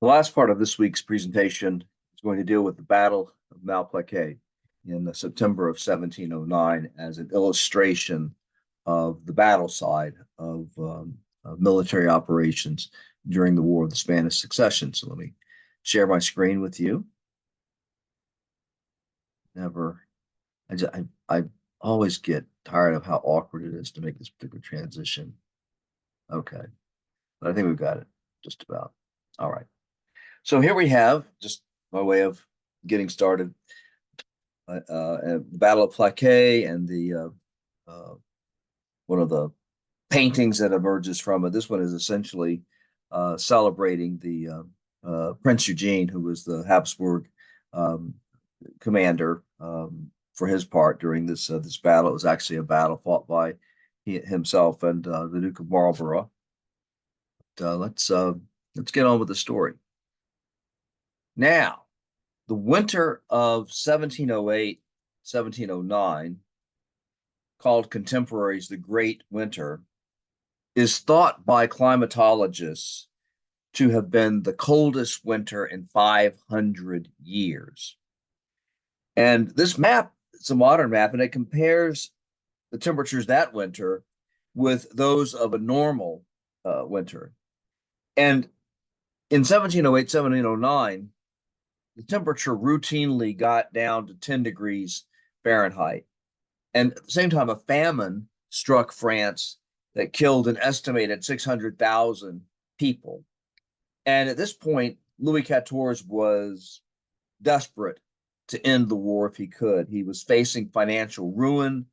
The last part of this week's presentation is going to deal with the Battle of Malplaquet in September of 1709 as an illustration of the battle side of military operations during the War of the Spanish Succession. So let me share my screen with you. Never, I always get tired of how awkward it is to make this particular transition. Okay, but I think we've got it just about. All right. So here we have, just by way of getting started, Battle of Plaquet and the one of the paintings that emerges from it. This one is essentially celebrating the Prince Eugene, who was the Habsburg um, commander for his part during this battle. It was actually a battle fought by himself and the Duke of Marlborough. But, let's get on with the story. Now, the winter of 1708, 1709, called contemporaries the Great Winter, is thought by climatologists to have been the coldest winter in 500 years. And this map, it's a modern map, and it compares the temperatures that winter with those of a normal winter. And in 1708, 1709, the temperature routinely got down to 10 degrees Fahrenheit. And at the same time, a famine struck France that killed an estimated 600,000 people. And at this point, Louis XIV was desperate to end the war if he could. He was facing financial ruin.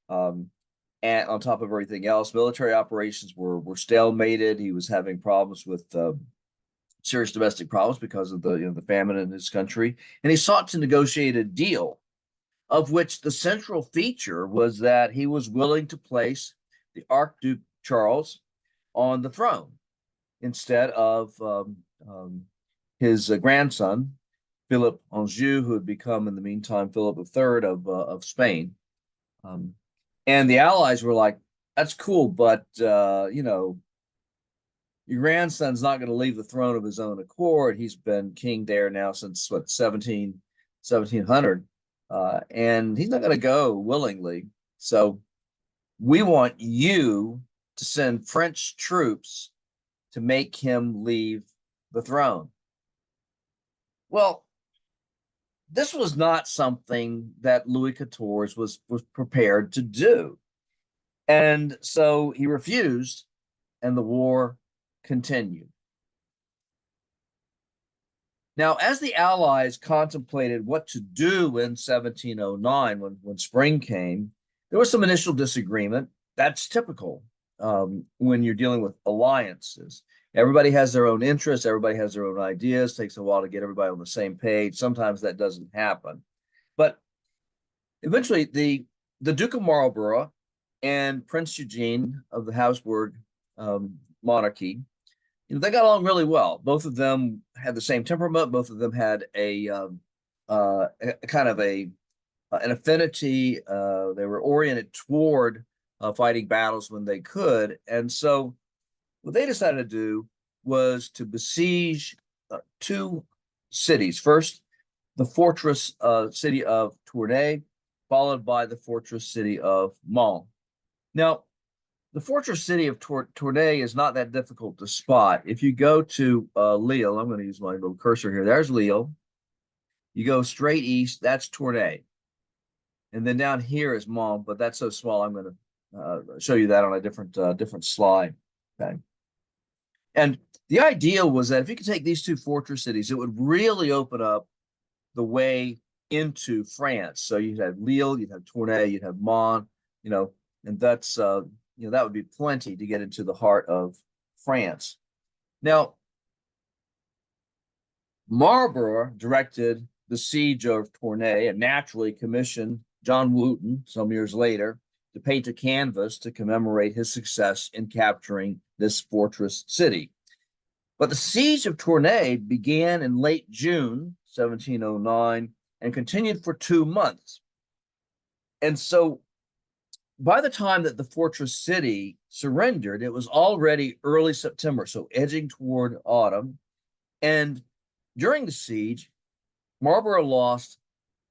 And on top of everything else, military operations were stalemated. He was having problems with serious domestic problems because of the famine in his country, and he sought to negotiate a deal, of which the central feature was that he was willing to place the Archduke Charles on the throne instead of his grandson Philip Anjou, who had become in the meantime Philip III of Spain. And the Allies were like, "That's cool, but your grandson's not going to leave the throne of his own accord. He's been king there now since what 1700, and he's not going to go willingly. So we want you to send French troops to make him leave the throne." Well, this was not something that Louis XIV was prepared to do, and so he refused, and the war continued. Now, as the Allies contemplated what to do in 1709, when spring came, there was some initial disagreement. That's typical when you're dealing with alliances. Everybody has their own interests, everybody has their own ideas. It takes a while to get everybody on the same page. Sometimes that doesn't happen. But eventually, the Duke of Marlborough and Prince Eugene of the Habsburg monarchy, they got along really well. Both of them had the same temperament. Both of them had a kind of an affinity. They were oriented toward fighting battles when they could, and so what they decided to do was to besiege two cities. First, the fortress city of Tournai, followed by the fortress city of Mons. Now, the fortress city of Tournai is not that difficult to spot. If you go to Lille, I'm going to use my little cursor here. There's Lille. You go straight east, that's Tournai. And then down here is Mons, but that's so small, I'm going to show you that on a different slide. Okay. And the idea was that if you could take these two fortress cities, it would really open up the way into France. So you'd have Lille, you'd have Tournai, you'd have Mons, and that's that would be plenty to get into the heart of France. Now, Marlborough directed the siege of Tournai and naturally commissioned John Wooton some years later to paint a canvas to commemorate his success in capturing this fortress city. But the siege of Tournai began in late June 1709 and continued for 2 months. And so by the time that the fortress city surrendered, it was already early September, so edging toward autumn. And during the siege, Marlborough lost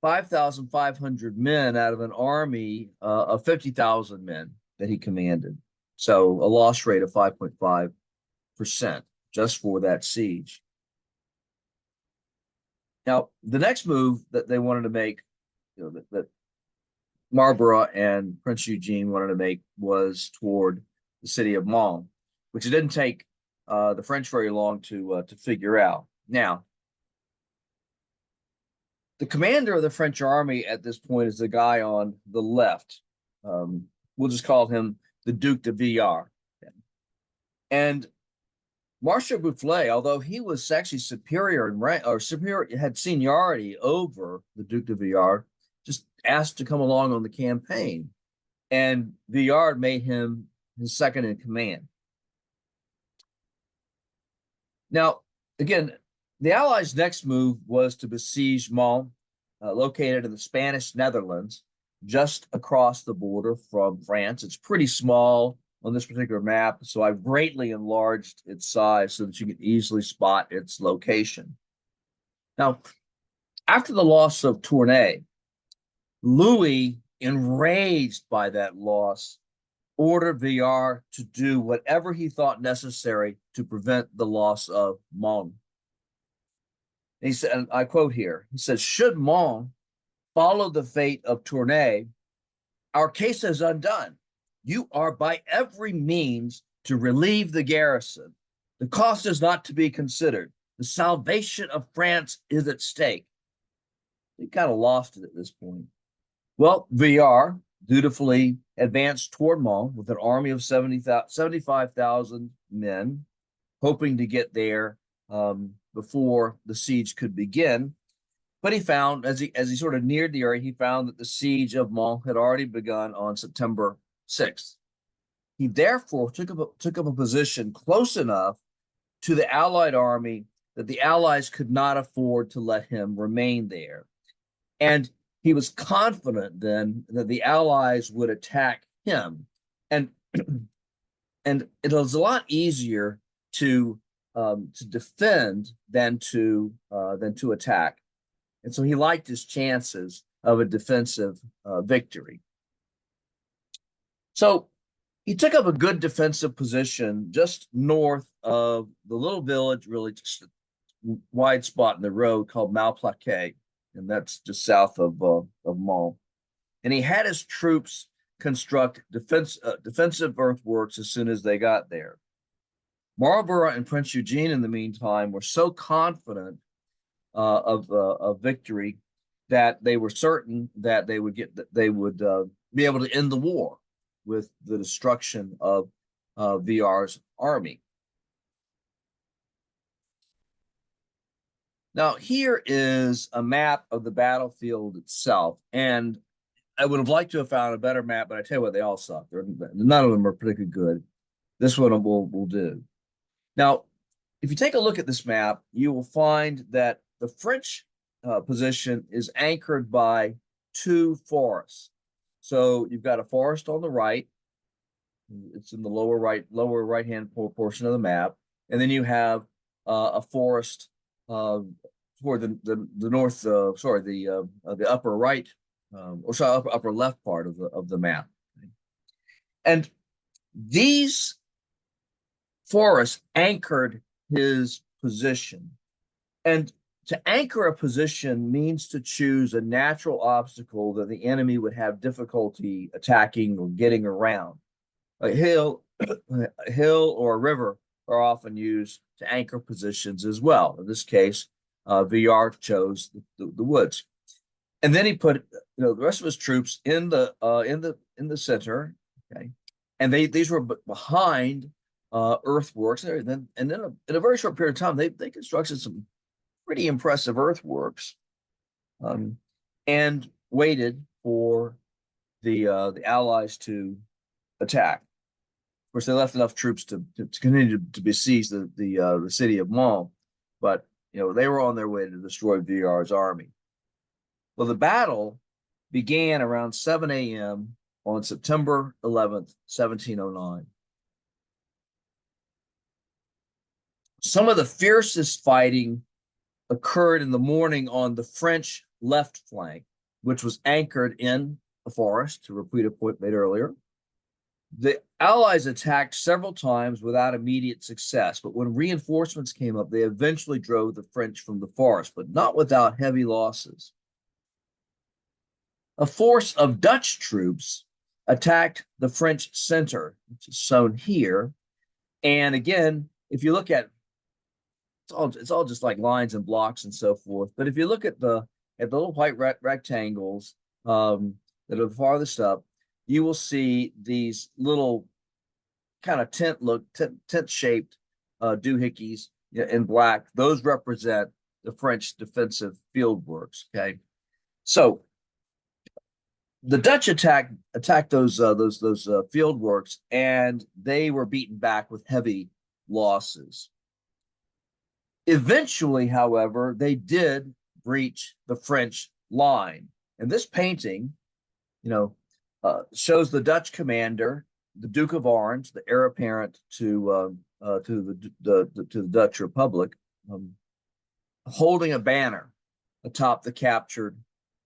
5,500 men out of an army of 50,000 men that he commanded. So a loss rate of 5.5% just for that siege. Now, the next move that they wanted to make, that Marlborough and Prince Eugene wanted to make was toward the city of Mons, which it didn't take the French very long to figure out. Now, the commander of the French army at this point is the guy on the left. We'll just call him the Duc de Villars. And Marshal Boufflers, although he was actually superior in rank or superior, had seniority over the Duc de Villars, just asked to come along on the campaign. And Villars made him his second in command. Now, again, the Allies' next move was to besiege Mons, located in the Spanish Netherlands, just across the border from France. It's pretty small on this particular map, so I've greatly enlarged its size so that you can easily spot its location. Now, after the loss of Tournai, Louis, enraged by that loss, ordered Villars to do whatever he thought necessary to prevent the loss of Mons. He said, and I quote here, he says, should Mons follow the fate of Tournai, our case is undone. You are by every means to relieve the garrison. The cost is not to be considered. The salvation of France is at stake. He kind of lost it at this point. Well, Villars dutifully advanced toward Mons with an army of 75,000 men, hoping to get there before the siege could begin. But he found, as he sort of neared the area, he found that the siege of Mons had already begun on September 6th. He therefore took up a position close enough to the Allied army that the Allies could not afford to let him remain there. And he was confident then that the Allies would attack him. And it was a lot easier to defend than to attack. And so he liked his chances of a defensive victory. So he took up a good defensive position just north of the little village, really just a wide spot in the road called Malplaquet, and that's just south of Mons. And he had his troops construct defensive earthworks as soon as they got there. Marlborough and Prince Eugene, in the meantime, were so confident of victory that they were certain that they would be able to end the war with the destruction of Villars' army. Now, here is a map of the battlefield itself, and I would have liked to have found a better map, but I tell you what, they all suck. None of them are particularly good. This one will do. Now, if you take a look at this map, you will find that the French position is anchored by two forests. So you've got a forest on the right. It's in the lower right-hand portion of the map. And then you have a forest toward the north, the upper right, upper left part of the map. And these forests anchored his position. And to anchor a position means to choose a natural obstacle that the enemy would have difficulty attacking or getting around. A hill or a river are often used to anchor positions as well. In this case, Villars chose the woods, and then he put the rest of his troops in the center. Okay, and these were behind earthworks, and then in a very short period of time, they constructed some pretty impressive earthworks, and waited for the Allies to attack. Of course, they left enough troops to continue to besiege the city of Mons, but they were on their way to destroy Villars' army. Well, the battle began around 7 a.m. on September 11th, 1709. Some of the fiercest fighting occurred in the morning on the French left flank, which was anchored in the forest, to repeat a point made earlier. The Allies attacked several times without immediate success, but when reinforcements came up, they eventually drove the French from the forest, but not without heavy losses. A force of Dutch troops attacked the French center, which is shown here. And again, if you look at it's all just like lines and blocks and so forth. But if you look at the little white rectangles that are farthest up, you will see these little kind of tent shaped doohickeys in black. Those represent the French defensive field works. Okay, so the Dutch attacked those field works, and they were beaten back with heavy losses. Eventually, however, they did breach the French line. And this painting, shows the Dutch commander, the Duke of Orange, the heir apparent to the Dutch Republic, holding a banner atop the captured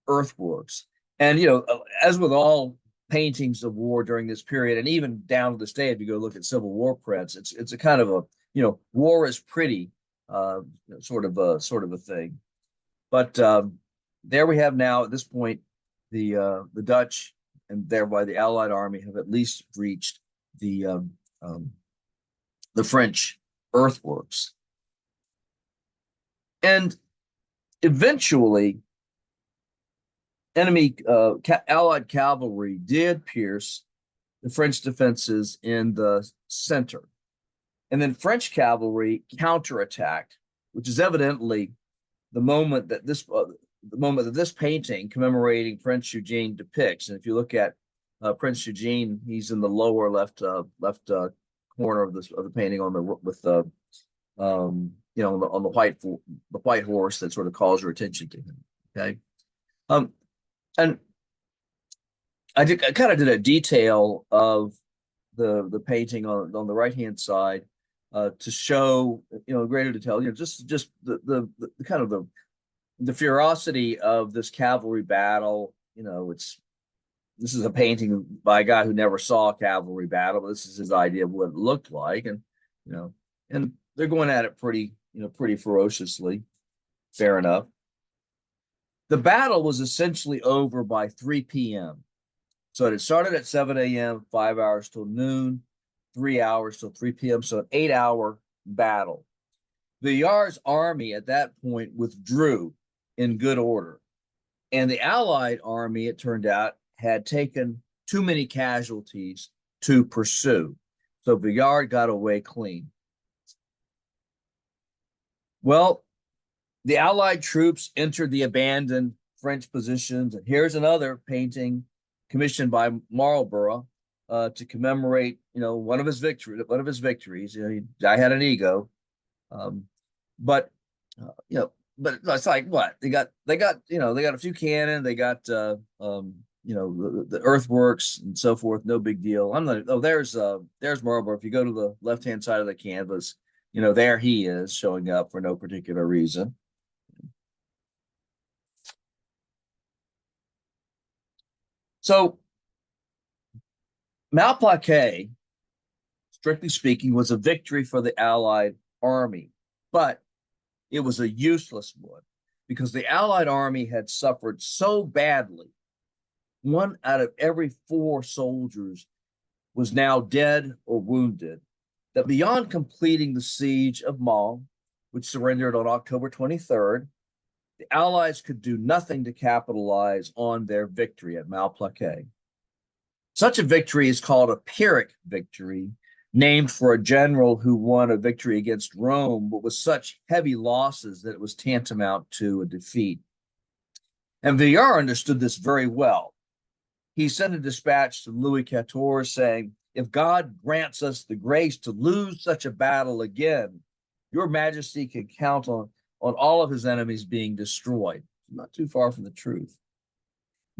earthworks. And as with all paintings of war during this period, and even down to this day, if you go look at Civil War prints, it's a kind of a war is pretty sort of a thing. But there we have now at this point the Dutch and thereby the Allied army have at least breached the French earthworks, and eventually enemy Allied cavalry did pierce the French defenses in the center. And then French cavalry counterattacked, which is evidently the moment that this painting commemorating Prince Eugene depicts. And if you look at Prince Eugene, he's in the lower left corner of the painting on the white horse that sort of calls your attention to him. Okay, and I kind of did a detail of the painting on the right hand side. To show greater detail, just the kind of the ferocity of this cavalry battle. This is a painting by a guy who never saw a cavalry battle, but this is his idea of what it looked like, and and they're going at it pretty ferociously. Fair enough. The battle was essentially over by 3 p.m. So it started at 7 a.m., 5 hours till noon. 3 hours till 3 p.m., so an 8-hour battle. Villars' army at that point withdrew in good order. And the Allied army, it turned out, had taken too many casualties to pursue. So Villars got away clean. Well, the Allied troops entered the abandoned French positions. And here's another painting commissioned by Marlborough, to commemorate, one of his victories. I had an ego, but it's like what they got a few cannon, they got the earthworks and so forth. No big deal. There's Marlborough. If you go to the left hand side of the canvas, there he is showing up for no particular reason. So Malplaquet, strictly speaking, was a victory for the Allied army, but it was a useless one because the Allied army had suffered so badly. 1 out of every 4 soldiers was now dead or wounded, that beyond completing the siege of Mons, which surrendered on October 23rd, the Allies could do nothing to capitalize on their victory at Malplaquet. Such a victory is called a Pyrrhic victory, named for a general who won a victory against Rome, but with such heavy losses that it was tantamount to a defeat. And Villars understood this very well. He sent a dispatch to Louis XIV saying, "If God grants us the grace to lose such a battle again, your majesty can count on all of his enemies being destroyed." Not too far from the truth.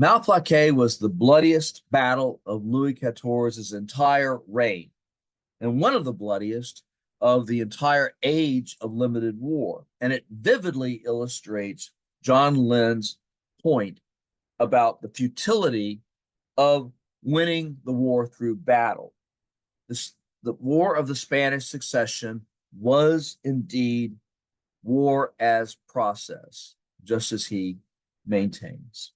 Malplaquet was the bloodiest battle of Louis XIV's entire reign, and one of the bloodiest of the entire age of limited war. And it vividly illustrates John Lynn's point about the futility of winning the war through battle. The War of the Spanish Succession was indeed war as process, just as he maintains.